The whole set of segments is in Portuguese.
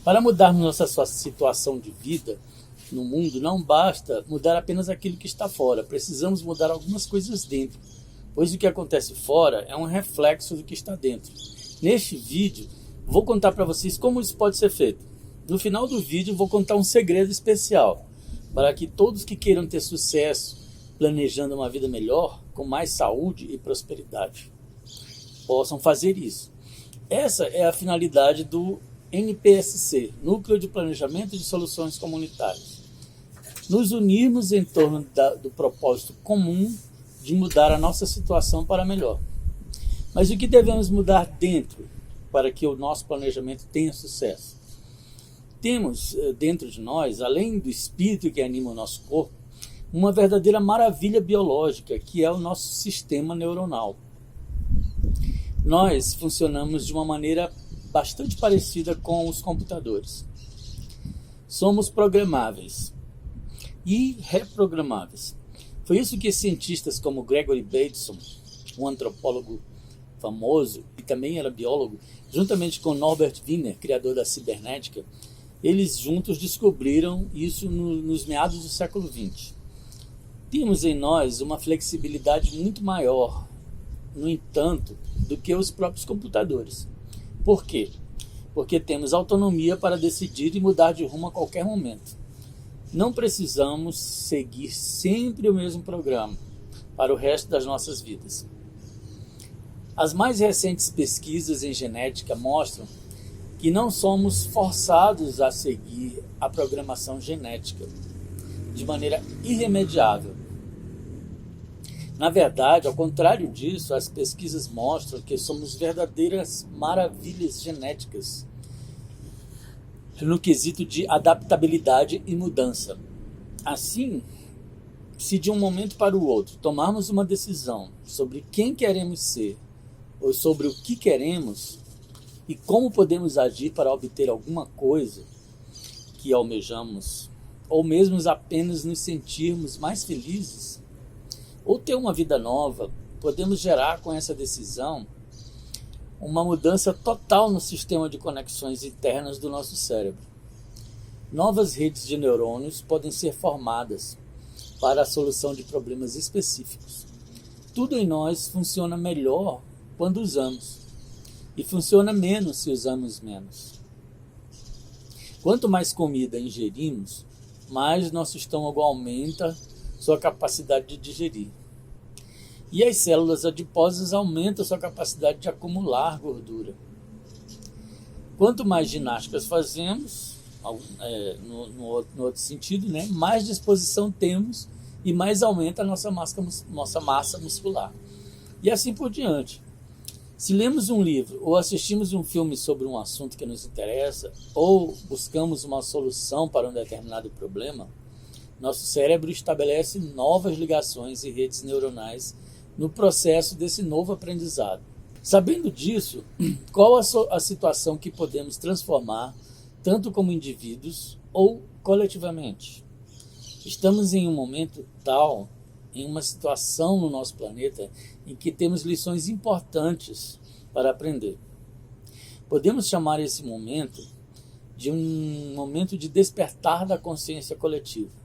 Para mudarmos nossa situação de vida no mundo, não basta mudar apenas aquilo que está fora. Precisamos mudar algumas coisas dentro, pois o que acontece fora é um reflexo do que está dentro. Neste vídeo, vou contar para vocês como isso pode ser feito. No final do vídeo, vou contar um segredo especial para que todos que queiram ter sucesso planejando uma vida melhor, com mais saúde e prosperidade, possam fazer isso. Essa é a finalidade do NPSC, Núcleo de Planejamento de Soluções Comunitárias. Nos unirmos em torno do propósito comum de mudar a nossa situação para melhor. Mas o que devemos mudar dentro para que o nosso planejamento tenha sucesso? Temos dentro de nós, além do espírito que anima o nosso corpo, uma verdadeira maravilha biológica, que é o nosso sistema neuronal. Nós funcionamos de uma maneira bastante parecida com os computadores. Somos programáveis e reprogramáveis. Foi isso que cientistas como Gregory Bateson, um antropólogo famoso e também era biólogo, juntamente com Norbert Wiener, criador da cibernética, eles juntos descobriram isso nos meados do século XX. Temos em nós uma flexibilidade muito maior, no entanto, do que os próprios computadores. Por quê? Porque temos autonomia para decidir e mudar de rumo a qualquer momento. Não precisamos seguir sempre o mesmo programa para o resto das nossas vidas. As mais recentes pesquisas em genética mostram que não somos forçados a seguir a programação genética de maneira irremediável. Na verdade, ao contrário disso, as pesquisas mostram que somos verdadeiras maravilhas genéticas no quesito de adaptabilidade e mudança. Assim, se de um momento para o outro tomarmos uma decisão sobre quem queremos ser ou sobre o que queremos e como podemos agir para obter alguma coisa que almejamos, ou mesmo apenas nos sentirmos mais felizes, ou ter uma vida nova, podemos gerar com essa decisão uma mudança total no sistema de conexões internas do nosso cérebro. Novas redes de neurônios podem ser formadas para a solução de problemas específicos. Tudo em nós funciona melhor quando usamos, e funciona menos se usamos menos. Quanto mais comida ingerimos, mais nosso estômago aumenta sua capacidade de digerir. E as células adiposas aumentam sua capacidade de acumular gordura. Quanto mais ginásticas fazemos, no outro sentido, né, mais disposição temos e mais aumenta a nossa massa muscular. E assim por diante. Se lemos um livro ou assistimos um filme sobre um assunto que nos interessa, ou buscamos uma solução para um determinado problema, nosso cérebro estabelece novas ligações e redes neuronais no processo desse novo aprendizado. Sabendo disso, qual a situação que podemos transformar, tanto como indivíduos ou coletivamente? Estamos em um momento tal, em uma situação no nosso planeta, em que temos lições importantes para aprender. Podemos chamar esse momento de um momento de despertar da consciência coletiva.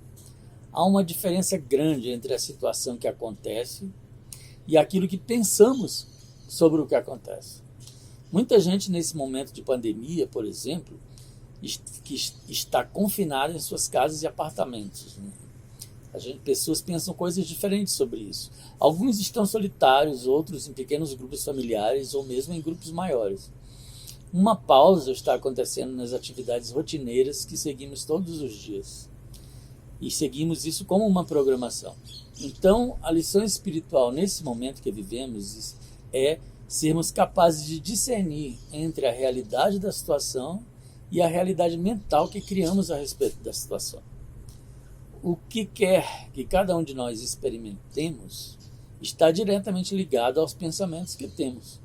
Há uma diferença grande entre a situação que acontece e aquilo que pensamos sobre o que acontece. Muita gente nesse momento de pandemia, por exemplo, que está confinada em suas casas e apartamentos. Pessoas pensam coisas diferentes sobre isso. Alguns estão solitários, outros em pequenos grupos familiares ou mesmo em grupos maiores. Uma pausa está acontecendo nas atividades rotineiras que seguimos todos os dias. E seguimos isso como uma programação. Então, a lição espiritual nesse momento que vivemos é sermos capazes de discernir entre a realidade da situação e a realidade mental que criamos a respeito da situação. O que quer que cada um de nós experimentemos está diretamente ligado aos pensamentos que temos.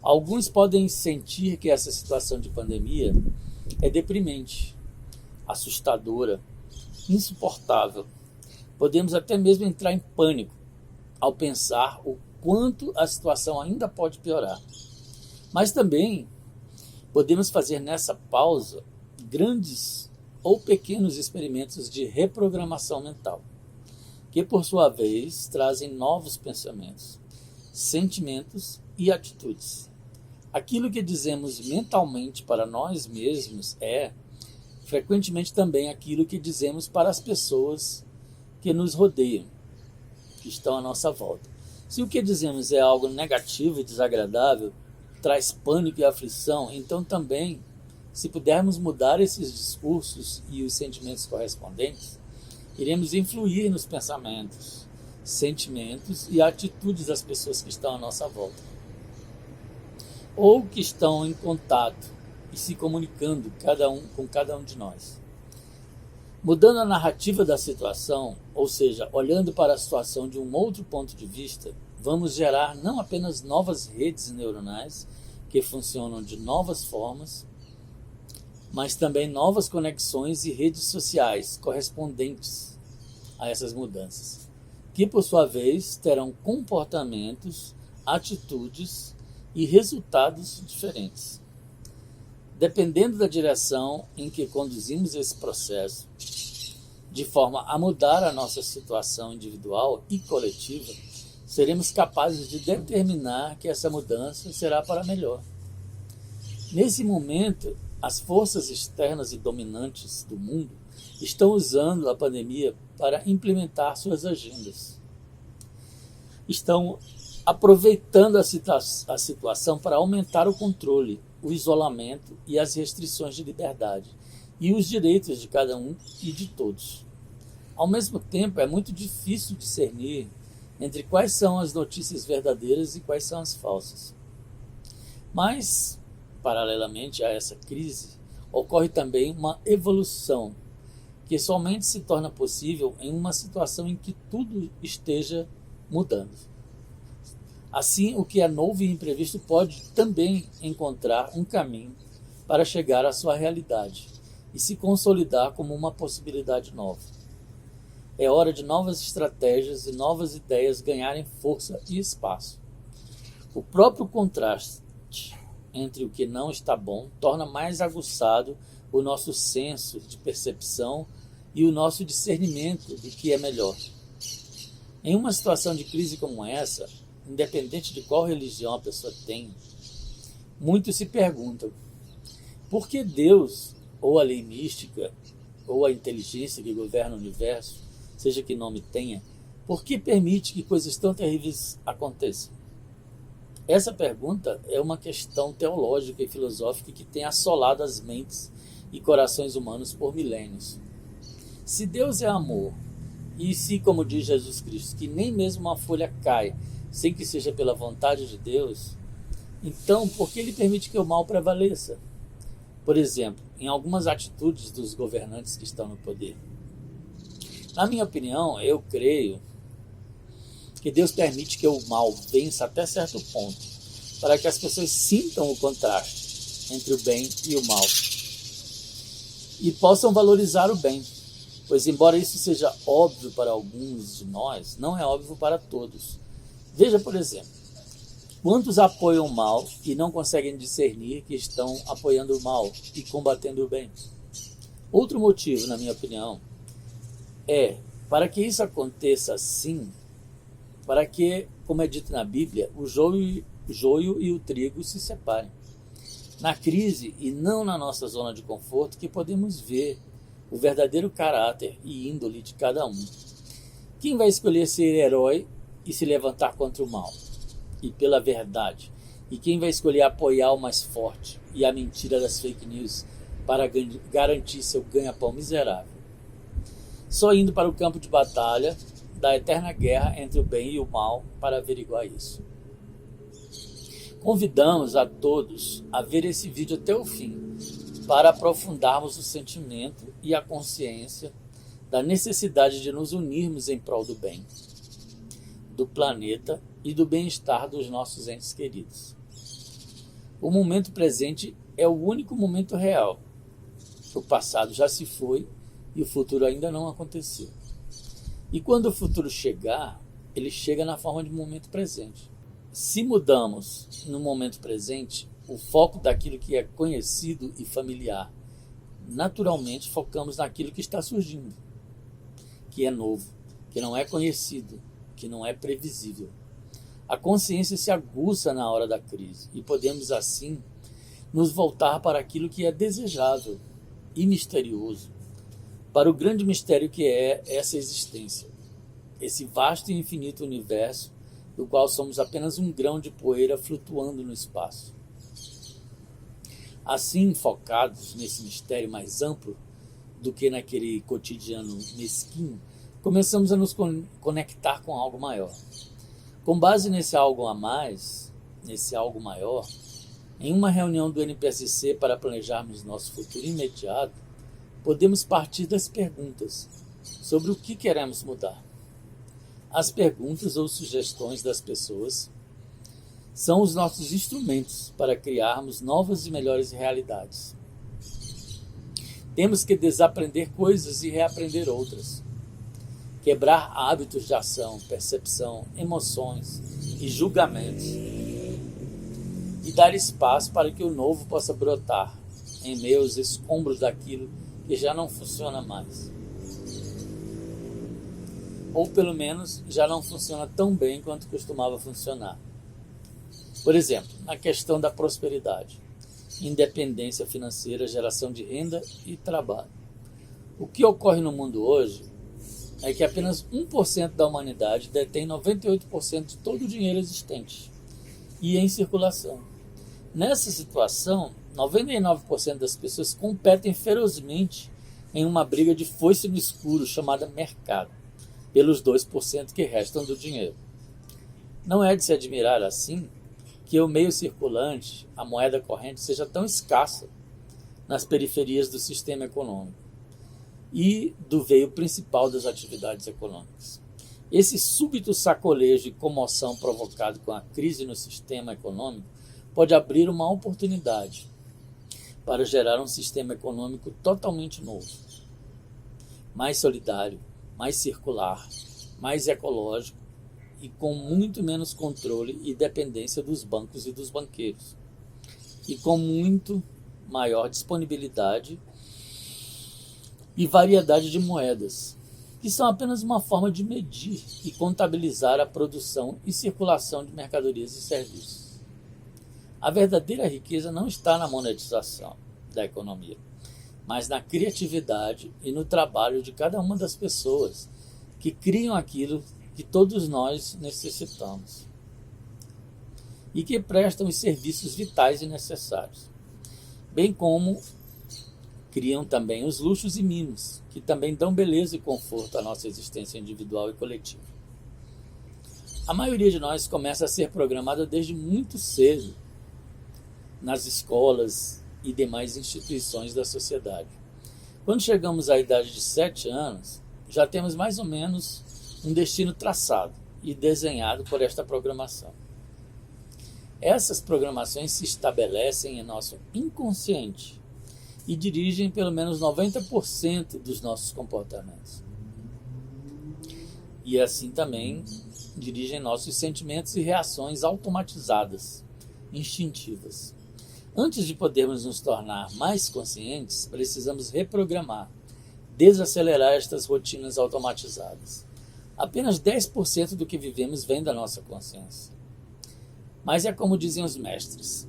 Alguns podem sentir que essa situação de pandemia é deprimente, assustadora, insuportável. Podemos até mesmo entrar em pânico ao pensar o quanto a situação ainda pode piorar. Mas também Podemos fazer nessa pausa grandes ou pequenos experimentos de reprogramação mental, que por sua vez trazem novos pensamentos, sentimentos e atitudes. Aquilo que dizemos mentalmente para nós mesmos é, frequentemente, também aquilo que dizemos para as pessoas que nos rodeiam, que estão à nossa volta. Se o que dizemos é algo negativo e desagradável, traz pânico e aflição, então também, se pudermos mudar esses discursos e os sentimentos correspondentes, iremos influir nos pensamentos, sentimentos e atitudes das pessoas que estão à nossa volta, ou que estão em contato e se comunicando com cada um de nós. Mudando a narrativa da situação, ou seja, olhando para a situação de um outro ponto de vista, vamos gerar não apenas novas redes neuronais que funcionam de novas formas, mas também novas conexões e redes sociais correspondentes a essas mudanças, que por sua vez terão comportamentos, atitudes e resultados diferentes. Dependendo da direção em que conduzimos esse processo, de forma a mudar a nossa situação individual e coletiva, seremos capazes de determinar que essa mudança será para melhor. Nesse momento, as forças externas e dominantes do mundo estão usando a pandemia para implementar suas agendas. Estão aproveitando a situação para aumentar o controle, o isolamento e as restrições de liberdade e os direitos de cada um e de todos. Ao mesmo tempo, é muito difícil discernir entre quais são as notícias verdadeiras e quais são as falsas. Mas, paralelamente a essa crise, ocorre também uma evolução que somente se torna possível em uma situação em que tudo esteja mudando. Assim, o que é novo e imprevisto pode também encontrar um caminho para chegar à sua realidade e se consolidar como uma possibilidade nova. É hora de novas estratégias e novas ideias ganharem força e espaço. O próprio contraste entre o que não está bom torna mais aguçado o nosso senso de percepção e o nosso discernimento do que é melhor. Em uma situação de crise como essa, independente de qual religião a pessoa tem, muitos se perguntam: por que Deus, ou a lei mística, ou a inteligência que governa o universo, seja que nome tenha, por que permite que coisas tão terríveis aconteçam? Essa pergunta é uma questão teológica e filosófica que tem assolado as mentes e corações humanos por milênios. Se Deus é amor, e se, como diz Jesus Cristo, que nem mesmo uma folha cai sem que seja pela vontade de Deus, então por que Ele permite que o mal prevaleça? Por exemplo, em algumas atitudes dos governantes que estão no poder. Na minha opinião, eu creio que Deus permite que o mal vença até certo ponto, para que as pessoas sintam o contraste entre o bem e o mal e possam valorizar o bem, pois embora isso seja óbvio para alguns de nós, não é óbvio para todos. Veja, por exemplo, quantos apoiam o mal e não conseguem discernir que estão apoiando o mal e combatendo o bem? Outro motivo, na minha opinião, é, para que isso aconteça assim, para que, como é dito na Bíblia, o joio e o trigo se separem. Na crise e não na nossa zona de conforto que podemos ver o verdadeiro caráter e índole de cada um. Quem vai escolher ser herói e se levantar contra o mal e pela verdade? E quem vai escolher apoiar o mais forte e a mentira das fake news para garantir seu ganha-pão miserável? Só indo para o campo de batalha da eterna guerra entre o bem e o mal para averiguar isso. Convidamos a todos a ver esse vídeo até o fim, para aprofundarmos o sentimento e a consciência da necessidade de nos unirmos em prol do bem, do planeta e do bem-estar dos nossos entes queridos. O momento presente é o único momento real. O passado já se foi e o futuro ainda não aconteceu. E quando o futuro chegar, ele chega na forma de momento presente. Se mudamos no momento presente, o foco daquilo que é conhecido e familiar. Naturalmente, focamos naquilo que está surgindo, que é novo, que não é conhecido, que não é previsível. A consciência se aguça na hora da crise e podemos, assim, nos voltar para aquilo que é desejável e misterioso, para o grande mistério que é essa existência, esse vasto e infinito universo do qual somos apenas um grão de poeira flutuando no espaço. Assim, focados nesse mistério mais amplo do que naquele cotidiano mesquinho, começamos a nos conectar com algo maior. Com base nesse algo a mais, nesse algo maior, em uma reunião do NPSC para planejarmos nosso futuro imediato, podemos partir das perguntas sobre o que queremos mudar. As perguntas ou sugestões das pessoas são os nossos instrumentos para criarmos novas e melhores realidades. Temos que desaprender coisas e reaprender outras. Quebrar hábitos de ação, percepção, emoções e julgamentos. E dar espaço para que o novo possa brotar em meio aos escombros daquilo que já não funciona mais. Ou pelo menos já não funciona tão bem quanto costumava funcionar. Por exemplo, na questão da prosperidade, independência financeira, geração de renda e trabalho. O que ocorre no mundo hoje é que apenas 1% da humanidade detém 98% de todo o dinheiro existente e em circulação. Nessa situação, 99% das pessoas competem ferozmente em uma briga de foice no escuro chamada mercado, pelos 2% que restam do dinheiro. Não é de se admirar, assim, que o meio circulante, a moeda corrente, seja tão escassa nas periferias do sistema econômico e do veio principal das atividades econômicas. Esse súbito sacolejo e comoção provocado com a crise no sistema econômico pode abrir uma oportunidade para gerar um sistema econômico totalmente novo, mais solidário, mais circular, mais ecológico e com muito menos controle e dependência dos bancos e dos banqueiros, e com muito maior disponibilidade e variedade de moedas, que são apenas uma forma de medir e contabilizar a produção e circulação de mercadorias e serviços. A verdadeira riqueza não está na monetização da economia, mas na criatividade e no trabalho de cada uma das pessoas que criam aquilo que todos nós necessitamos e que prestam os serviços vitais e necessários, bem como criam também os luxos e mimos, que também dão beleza e conforto à nossa existência individual e coletiva. A maioria de nós começa a ser programada desde muito cedo nas escolas e demais instituições da sociedade. Quando chegamos à idade de 7 anos, já temos mais ou menos um destino traçado e desenhado por esta programação. Essas programações se estabelecem em nosso inconsciente e dirigem pelo menos 90% dos nossos comportamentos. E assim também dirigem nossos sentimentos e reações automatizadas, instintivas. Antes de podermos nos tornar mais conscientes, precisamos reprogramar, desacelerar estas rotinas automatizadas. Apenas 10% do que vivemos vem da nossa consciência. Mas é como dizem os mestres,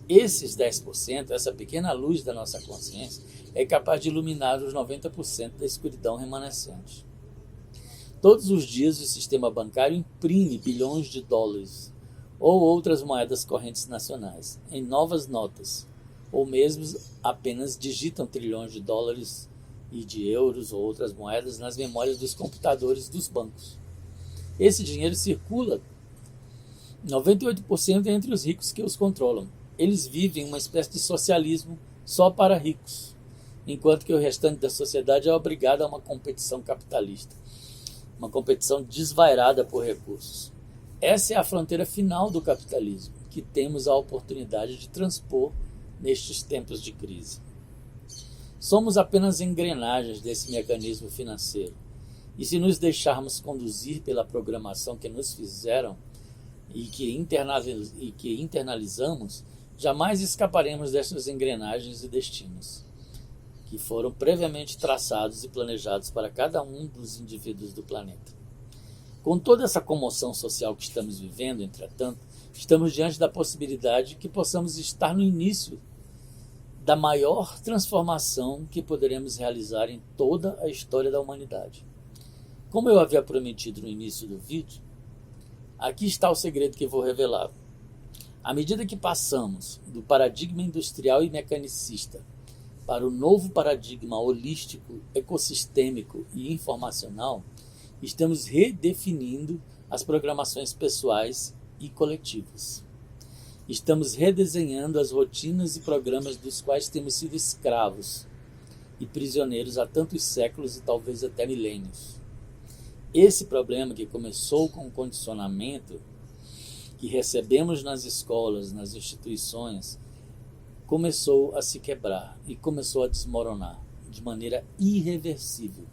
esses 10%, essa pequena luz da nossa consciência, é capaz de iluminar os 90% da escuridão remanescente. Todos os dias o sistema bancário imprime bilhões de dólares ou outras moedas correntes nacionais em novas notas, ou mesmo apenas digitam trilhões de dólares e de euros ou outras moedas nas memórias dos computadores dos bancos. Esse dinheiro circula 98% entre os ricos que os controlam. Eles vivem uma espécie de socialismo só para ricos, enquanto que o restante da sociedade é obrigado a uma competição capitalista, uma competição desvairada por recursos. Essa é a fronteira final do capitalismo, que temos a oportunidade de transpor nestes tempos de crise. Somos apenas engrenagens desse mecanismo financeiro, e se nos deixarmos conduzir pela programação que nos fizeram e que internalizamos, jamais escaparemos dessas engrenagens e destinos, que foram previamente traçados e planejados para cada um dos indivíduos do planeta. Com toda essa comoção social que estamos vivendo, entretanto, estamos diante da possibilidade que possamos estar no início da maior transformação que poderemos realizar em toda a história da humanidade. Como eu havia prometido no início do vídeo, aqui está o segredo que vou revelar. À medida que passamos do paradigma industrial e mecanicista para o novo paradigma holístico, ecossistêmico e informacional, estamos redefinindo as programações pessoais e coletivas. Estamos redesenhando as rotinas e programas dos quais temos sido escravos e prisioneiros há tantos séculos e talvez até milênios. Esse problema, que começou com o condicionamento que recebemos nas escolas, nas instituições, começou a se quebrar e começou a desmoronar de maneira irreversível,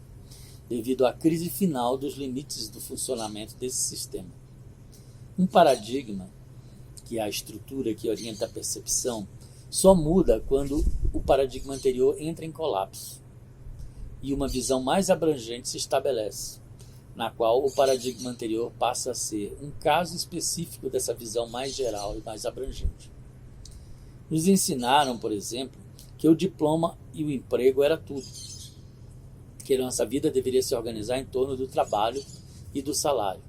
devido à crise final dos limites do funcionamento desse sistema. Um paradigma, que é a estrutura que orienta a percepção, só muda quando o paradigma anterior entra em colapso e uma visão mais abrangente se estabelece, na qual o paradigma anterior passa a ser um caso específico dessa visão mais geral e mais abrangente. Nos ensinaram, por exemplo, que o diploma e o emprego era tudo, que a nossa vida deveria se organizar em torno do trabalho e do salário.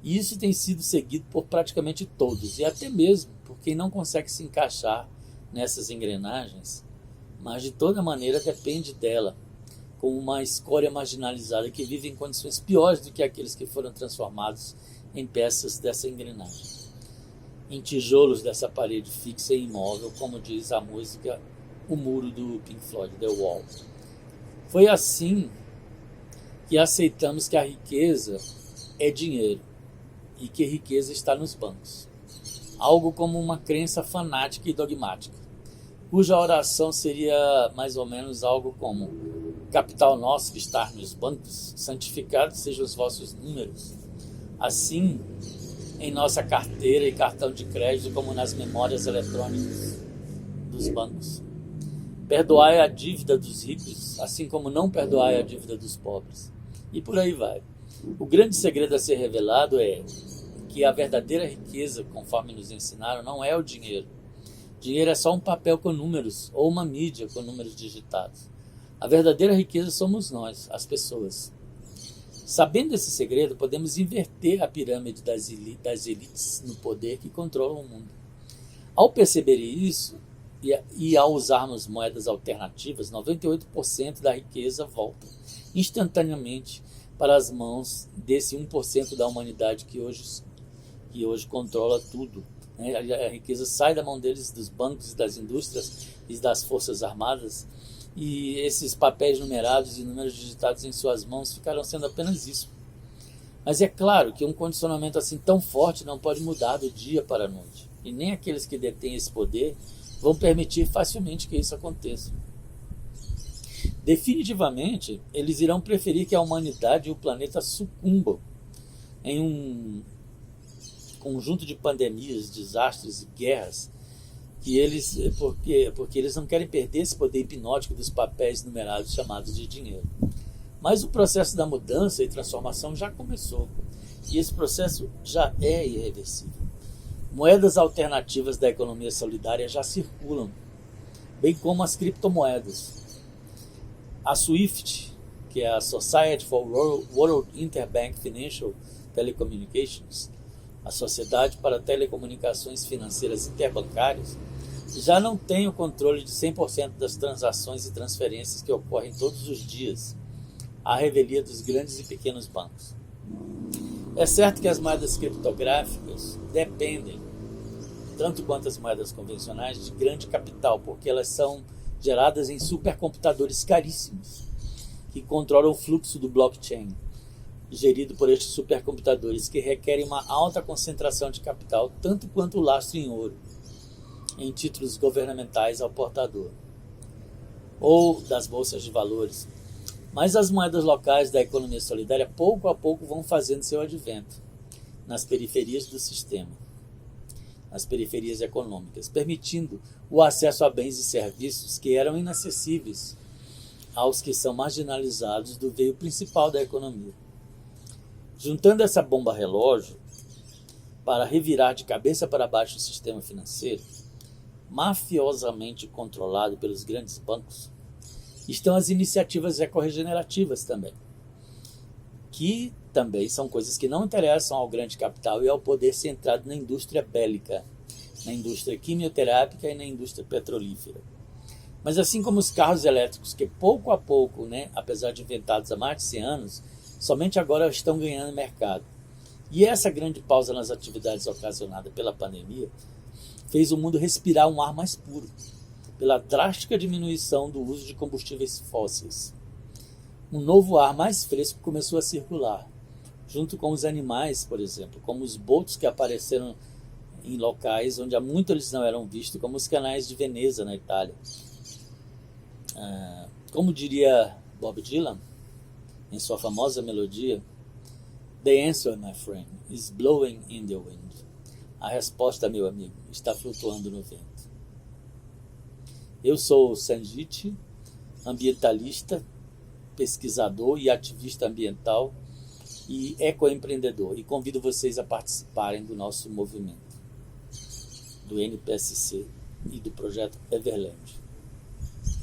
E isso tem sido seguido por praticamente todos, e até mesmo por quem não consegue se encaixar nessas engrenagens, mas de toda maneira depende dela, como uma escória marginalizada que vive em condições piores do que aqueles que foram transformados em peças dessa engrenagem, em tijolos dessa parede fixa e imóvel, como diz a música O Muro do Pink Floyd, The Wall. Foi assim que aceitamos que a riqueza é dinheiro e que a riqueza está nos bancos, algo como uma crença fanática e dogmática, cuja oração seria mais ou menos algo como: capital nosso que está nos bancos, santificados sejam os vossos números, assim em nossa carteira e cartão de crédito como nas memórias eletrônicas dos bancos. Perdoai a dívida dos ricos, assim como não perdoai a dívida dos pobres. E por aí vai. O grande segredo a ser revelado é que a verdadeira riqueza, conforme nos ensinaram, não é o dinheiro. Dinheiro é só um papel com números ou uma mídia com números digitados. A verdadeira riqueza somos nós, as pessoas. Sabendo esse segredo, podemos inverter a pirâmide das elites no poder que controlam o mundo. Ao perceber isso, e ao usarmos moedas alternativas, 98% da riqueza volta instantaneamente para as mãos desse 1% da humanidade que hoje controla tudo. A riqueza sai da mão deles, dos bancos e das indústrias e das forças armadas, e esses papéis numerados e números digitados em suas mãos ficarão sendo apenas isso. Mas é claro que um condicionamento assim tão forte não pode mudar do dia para a noite, e nem aqueles que detêm esse poder vão permitir facilmente que isso aconteça. Definitivamente, eles irão preferir que a humanidade e o planeta sucumbam em um conjunto de pandemias, desastres e guerras, porque eles não querem perder esse poder hipnótico dos papéis numerados chamados de dinheiro. Mas o processo da mudança e transformação já começou, e esse processo já é irreversível. Moedas alternativas da economia solidária já circulam, bem como as criptomoedas. A SWIFT, que é a Society for World Interbank Financial Telecommunications, a Sociedade para Telecomunicações Financeiras Interbancárias, já não tem o controle de 100% das transações e transferências que ocorrem todos os dias, à revelia dos grandes e pequenos bancos. É certo que as moedas criptográficas dependem, tanto quanto as moedas convencionais, de grande capital, porque elas são geradas em supercomputadores caríssimos, que controlam o fluxo do blockchain, gerido por estes supercomputadores, que requerem uma alta concentração de capital, tanto quanto o lastro em ouro, em títulos governamentais ao portador, ou das bolsas de valores. Mas as moedas locais da economia solidária, pouco a pouco, vão fazendo seu advento nas periferias do sistema. nas periferias econômicas, permitindo o acesso a bens e serviços que eram inacessíveis aos que são marginalizados do veio principal da economia. Juntando essa bomba relógio para revirar de cabeça para baixo o sistema financeiro, mafiosamente controlado pelos grandes bancos, estão as iniciativas ecorregenerativas também, que também são coisas que não interessam ao grande capital e ao poder centrado na indústria bélica, na indústria quimioterápica e na indústria petrolífera. Mas assim como os carros elétricos, que pouco a pouco, apesar de inventados há mais de 100 anos, somente agora estão ganhando mercado. E essa grande pausa nas atividades ocasionada pela pandemia fez o mundo respirar um ar mais puro, pela drástica diminuição do uso de combustíveis fósseis. Um novo ar mais fresco começou a circular, junto com os animais, por exemplo, como os botos que apareceram em locais onde há muito eles não eram vistos, como os canais de Veneza, na Itália. Como diria Bob Dylan, em sua famosa melodia, "The answer, my friend, is blowing in the wind." A resposta, meu amigo, está flutuando no vento. Eu sou o Sanjit, ambientalista, pesquisador e ativista ambiental e ecoempreendedor, e convido vocês a participarem do nosso movimento, do NPSC e do projeto Everland.